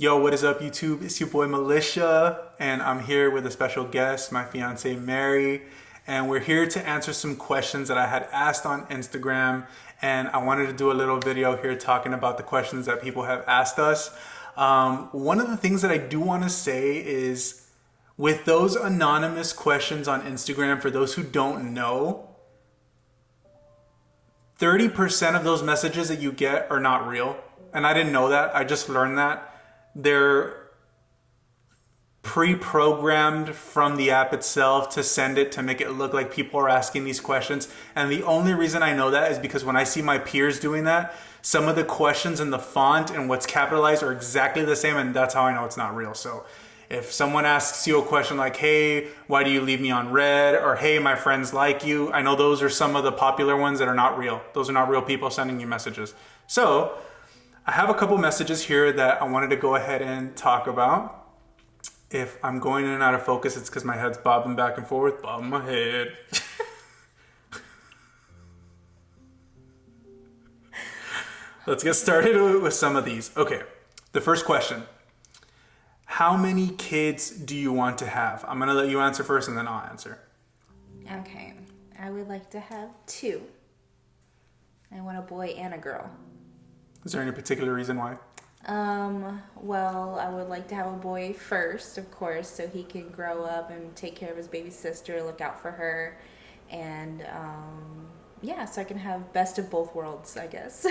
Yo, what is up, YouTube? It's your boy Militia, and I'm here with a special guest, my fiance Mary, and we're here to answer some questions that I had asked on Instagram, and I wanted to do a little video here talking about the questions that people have asked us. One of the things that I do want to say is, with those anonymous questions on Instagram, for those who don't know, 30% of those messages that you get are not real. And I didn't know that. I just learned that. They're pre-programmed from the app itself to send it to make it look like people are asking these questions. And the only reason I know that is because when I see my peers doing that, some of the questions in the font and what's capitalized are exactly the same, and that's how I know it's not real. So if someone asks you a question like, hey, why do you leave me on red? Or, hey, my friends like you. I know those are some of the popular ones that are not real. Those are not real people sending you messages. So I have a couple messages here that I wanted to go ahead and talk about. If I'm going in and out of focus, it's because my head's bobbing back and forth, bobbing my head. Let's get started with some of these. Okay, the first question. How many kids do you want to have? I'm gonna let you answer first and then I'll answer. Okay, I would like to have 2. I want a boy and a girl. Is there any particular reason why? Well, I would like to have a boy first, of course, so he can grow up and take care of his baby sister, look out for her, and yeah, so I can have best of both worlds, I guess.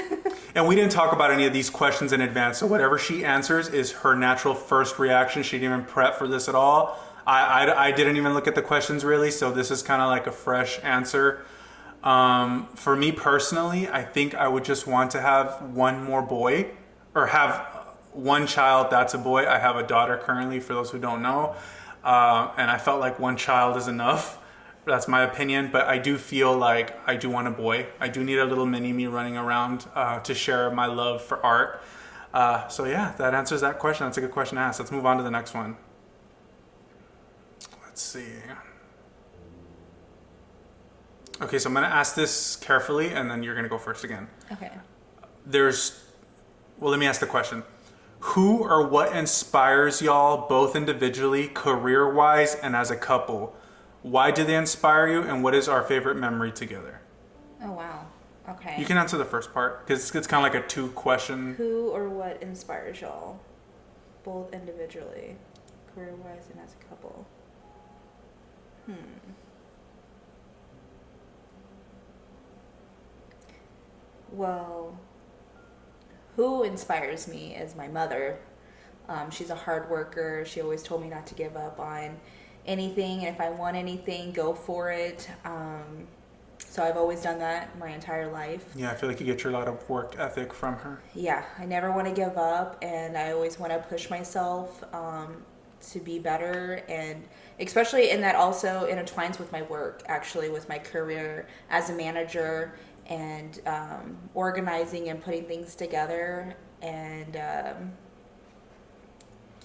And we didn't talk about any of these questions in advance, so whatever she answers is her natural first reaction. She didn't even prep for this at all. I didn't even look at the questions really, so this is kind of like a fresh answer. For me personally, I think I would just want to have one more boy, or have one child that's a boy. I have a daughter currently, for those who don't know, and I felt like one child is enough. That's my opinion, but I do feel like I do want a boy. I do need a little mini me running around to share my love for art. So yeah, that answers that question. That's a good question to ask. Let's move on to the next one. Let's see. Okay, so I'm going to ask this carefully, and then you're going to go first again. Okay. Well, let me ask the question. Who or what inspires y'all, both individually, career-wise, and as a couple? Why do they inspire you, and what is our favorite memory together? Oh, wow. Okay. You can answer the first part, because it's kind of like a 2-question. Who or what inspires y'all, both individually, career-wise, and as a couple? Well, who inspires me is my mother. She's a hard worker. She always told me not to give up on anything, and if I want anything, go for it. So I've always done that my entire life. Yeah, I feel like you get your lot of work ethic from her. Yeah, I never want to give up, and I always want to push myself to be better, and especially in that also intertwines with my work, actually, with my career as a manager and organizing and putting things together. And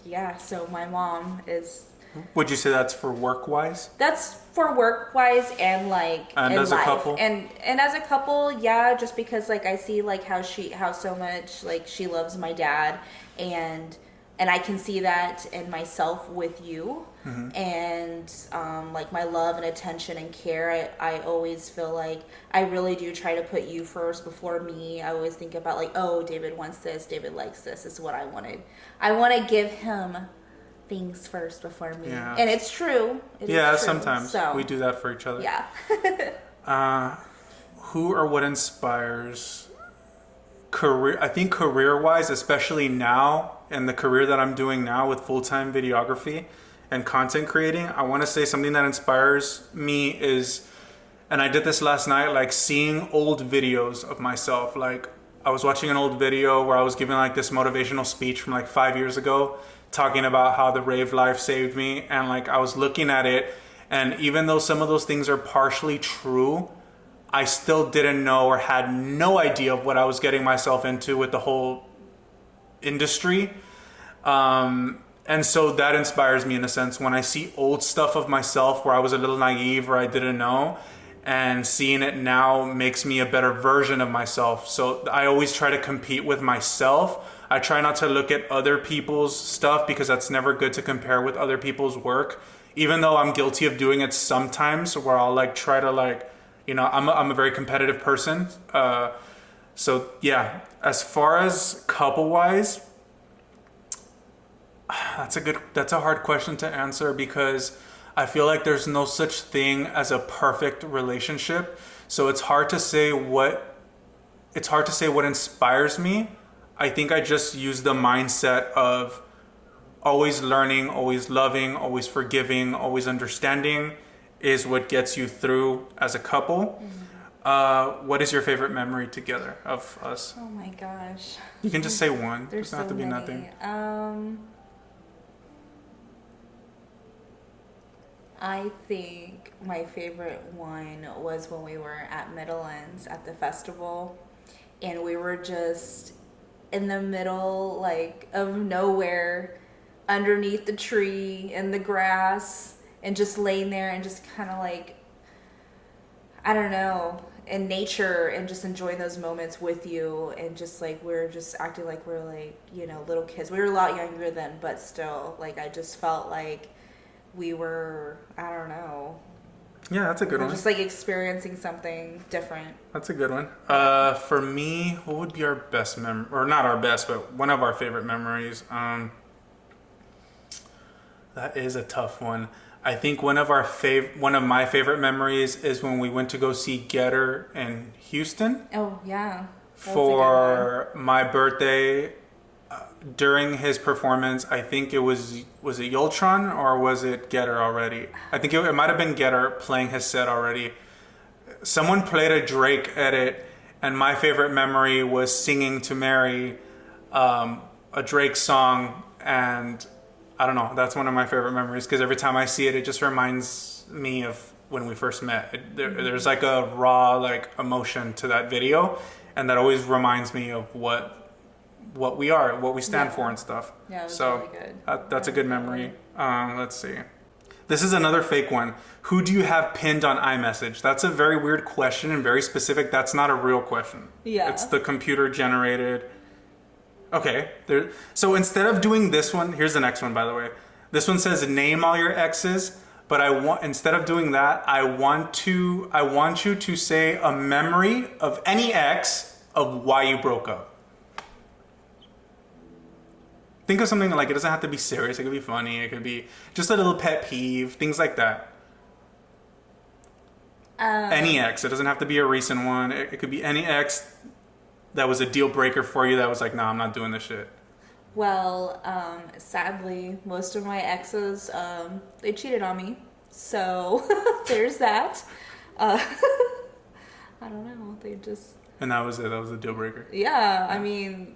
yeah, so my mom is... Would you say that's for work-wise? That's for work-wise and like and in as life. A couple? And as a couple, yeah, just because like I see like how so much like she loves my dad, and I can see that in myself with you. Mm-hmm. And like my love and attention and care, I always feel like I really do try to put you first before me. I always think about like, oh, David wants this, David likes this is what I wanted. I want to give him things first before me. Yeah. And it's true. It is true. Sometimes so, we do that for each other. Yeah. Who or what inspires career? I think career-wise, especially now, and the career that I'm doing now with full-time videography and content creating, I want to say something that inspires me is, and I did this last night, like seeing old videos of myself. Like I was watching an old video where I was giving like this motivational speech from like 5 years ago, talking about how the rave life saved me, and like I was looking at it, and even though some of those things are partially true, I still didn't know or had no idea of what I was getting myself into with the whole industry. And so that inspires me in a sense when I see old stuff of myself where I was a little naive or I didn't know, and seeing it now makes me a better version of myself. So I always try to compete with myself. I try not to look at other people's stuff because that's never good to compare with other people's work. Even though I'm guilty of doing it sometimes, where I'll like try to like, you know, I'm a very competitive person. So yeah, as far as couple wise, that's a hard question to answer because I feel like there's no such thing as a perfect relationship. So it's hard to say what inspires me. I think I just use the mindset of always learning, always loving, always forgiving, always understanding is what gets you through as a couple. What is your favorite memory together of us? Oh my gosh. You can just say one. There's Doesn't have so to be many. nothing. I think my favorite one was when we were at Middlelands at the festival, and we were just in the middle, like, of nowhere, underneath the tree in the grass, and just laying there and just kind of like, I don't know, in nature, and just enjoying those moments with you, and just like we're just acting like we're like, you know, little kids. We were a lot younger then, but still, like, I just felt like we were, I don't know. Yeah, that's a good one. Just like experiencing something different. That's a good one. For me, what would be our best or not our best, but one of our favorite memories? That is a tough one. I think one of my favorite memories is when we went to go see Getter in Houston. Oh yeah. For my birthday. During his performance, I think it was it Yultron or was it Getter already? I think it might have been Getter playing his set already. Someone played a Drake edit, and my favorite memory was singing to Mary, a Drake song, and I don't know, that's one of my favorite memories because every time I see it, it just reminds me of when we first met. There's like a raw like emotion to that video, and that always reminds me of what we are, what we stand for and stuff. Yeah, it was so really good. That's a good memory. Let's see. This is another fake one. Who do you have pinned on iMessage? That's a very weird question and very specific. That's not a real question. Yeah. It's the computer generated. Okay. So instead of doing this one, here's the next one, by the way. This one says name all your exes, but instead of doing that, I want you to say a memory of any ex of why you broke up. Think of something like, it doesn't have to be serious. It could be funny. It could be just a little pet peeve. Things like that. Any ex. It doesn't have to be a recent one. It could be any ex that was a deal breaker for you that was like, nah, I'm not doing this shit. Well, sadly, most of my exes, they cheated on me. So there's that. I don't know. They just... And that was it. That was a deal breaker. Yeah. I mean...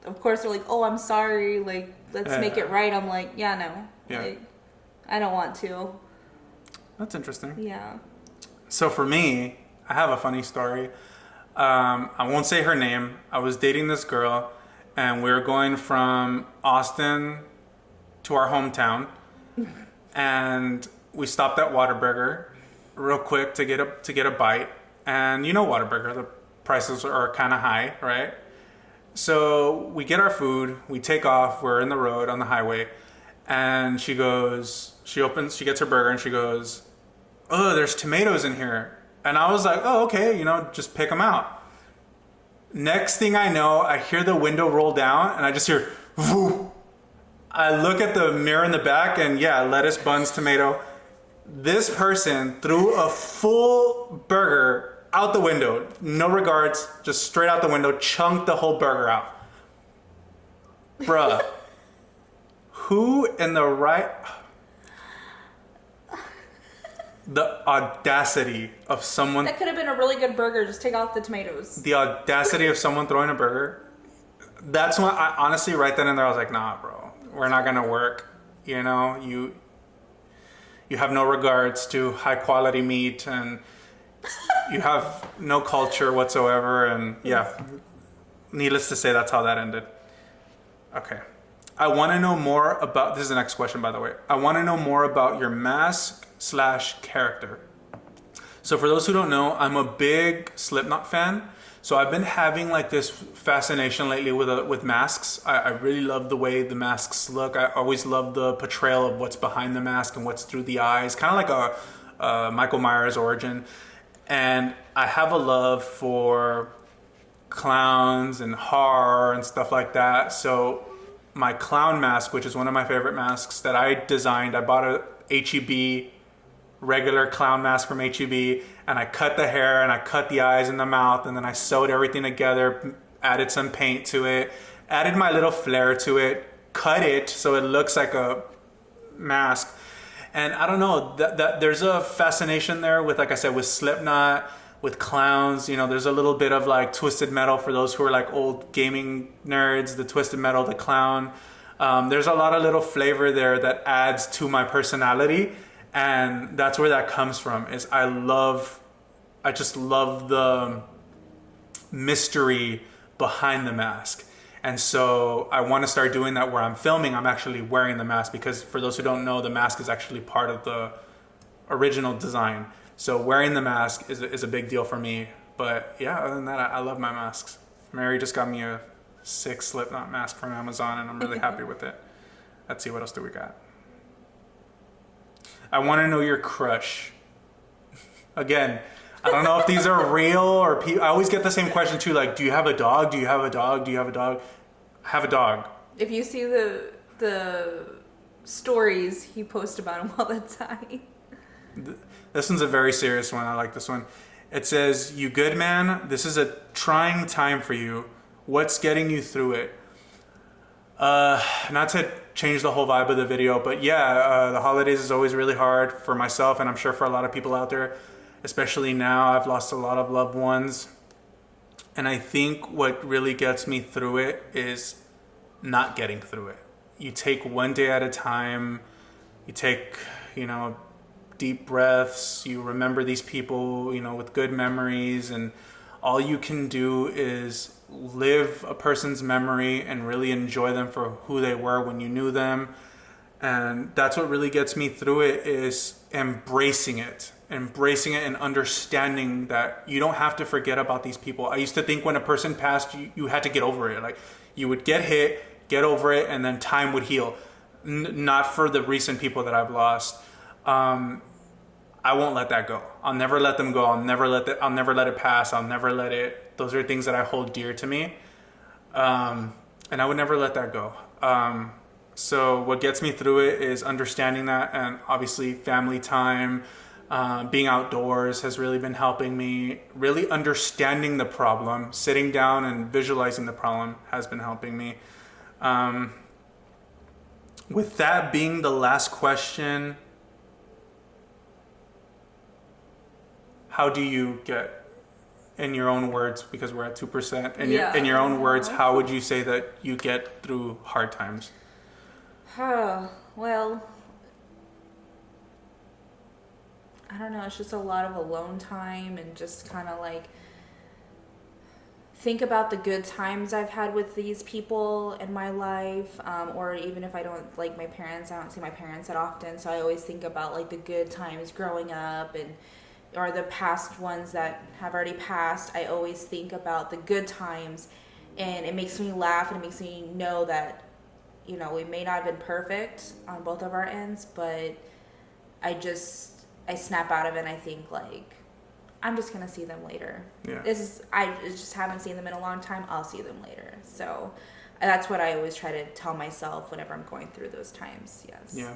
Of course, they're like, "Oh, I'm sorry. Like, let's make it right." I'm like, "Yeah, no. Yeah. Like, I don't want to." That's interesting. Yeah. So for me, I have a funny story. I won't say her name. I was dating this girl, and we were going from Austin to our hometown, and we stopped at Whataburger real quick to get a bite. And you know Whataburger, the prices are kind of high, right? So we get our food, we take off, we're in the road on the highway, and she gets her burger and she goes, "Oh, there's tomatoes in here." And I was like, "Oh, okay, you know, just pick them out." Next thing I know, I hear the window roll down and I just hear, "Whoo." I look at the mirror in the back and yeah, lettuce, buns, tomato. This person threw a full burger out the window, no regards, just straight out the window, chunked the whole burger out. Bruh. Who in the right... The audacity of someone... That could have been a really good burger. Just take out the tomatoes. The audacity of someone throwing a burger. That's when I honestly, right then and there, I was like, nah, bro. We're not gonna work. You know, you have no regards to high quality meat and... You have no culture whatsoever, and yeah, needless to say, that's how that ended. Okay. I want to know more about, this is the next question, by the way. I want to know more about your mask/character. So for those who don't know, I'm a big Slipknot fan. So I've been having like this fascination lately with masks. I really love the way the masks look. I always love the portrayal of what's behind the mask and what's through the eyes, kind of like a Michael Myers origin. And I have a love for clowns and horror and stuff like that. So my clown mask, which is one of my favorite masks that I designed, I bought a HEB regular clown mask from HEB, and I cut the hair and I cut the eyes and the mouth, and then I sewed everything together, added some paint to it, added my little flair to it, cut it so it looks like a mask. And I don't know, that there's a fascination there with, like I said, with Slipknot, with clowns. You know, there's a little bit of like twisted metal for those who are like old gaming nerds, the twisted metal, the clown. There's a lot of little flavor there that adds to my personality. And that's where that comes from, is I just love the mystery behind the mask. And so I want to start doing that where I'm filming, I'm actually wearing the mask, because for those who don't know, the mask is actually part of the original design. So wearing the mask is a big deal for me. But yeah, other than that, I love my masks. Mary just got me a sick Slipknot mask from Amazon, and I'm really happy with it. Let's see, what else do we got? I want to know your crush. Again, I don't know if these are real or I always get the same question too. Like, do you have a dog? Do you have a dog? Do you have a dog? I have a dog. If you see the stories he posts about him all the time. This one's a very serious one. I like this one. It says, "You good, man? This is a trying time for you. What's getting you through it?" Not to change the whole vibe of the video, but yeah, the holidays is always really hard for myself, and I'm sure for a lot of people out there, especially now. I've lost a lot of loved ones, and I think what really gets me through it is not getting through it. You take one day at a time. You take, deep breaths. You remember these people, with good memories, and all you can do is live a person's memory and really enjoy them for who they were when you knew them. And that's what really gets me through it, is embracing it and understanding that you don't have to forget about these people. I used to think when a person passed, you had to get over it. Like, you would get hit, get over it, and then time would heal. Not for the recent people that I've lost. I won't let that go. I'll never let them go. I'll never let it pass. I'll never let it. Those are things that I hold dear to me. And I would never let that go. So what gets me through it is understanding that, and obviously family time, being outdoors has really been helping me. Really understanding the problem, sitting down and visualizing the problem has been helping me. With that being the last question, how do you get, in your own words, because we're at 2%, in your own words, how would you say that you get through hard times? Well, I don't know. It's just a lot of alone time, and just kind of like think about the good times I've had with these people in my life. Or even if I don't like my parents, I don't see my parents that often. So I always think about like the good times growing up, or the past ones that have already passed. I always think about the good times, and it makes me laugh, and it makes me know that, we may not have been perfect on both of our ends, but I snap out of it, and I think like, I'm just going to see them later. Yeah. I just haven't seen them in a long time. I'll see them later. So that's what I always try to tell myself whenever I'm going through those times. Yes. Yeah.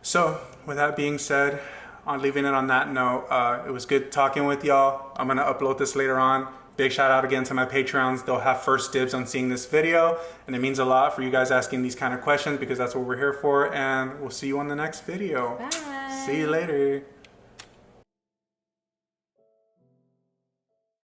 So with that being said, on leaving it on that note, it was good talking with y'all. I'm going to upload this later on. Big shout out again to my Patreons. They'll have first dibs on seeing this video, and it means a lot for you guys asking these kind of questions, because that's what we're here for. And we'll see you on the next video. Bye. See you later.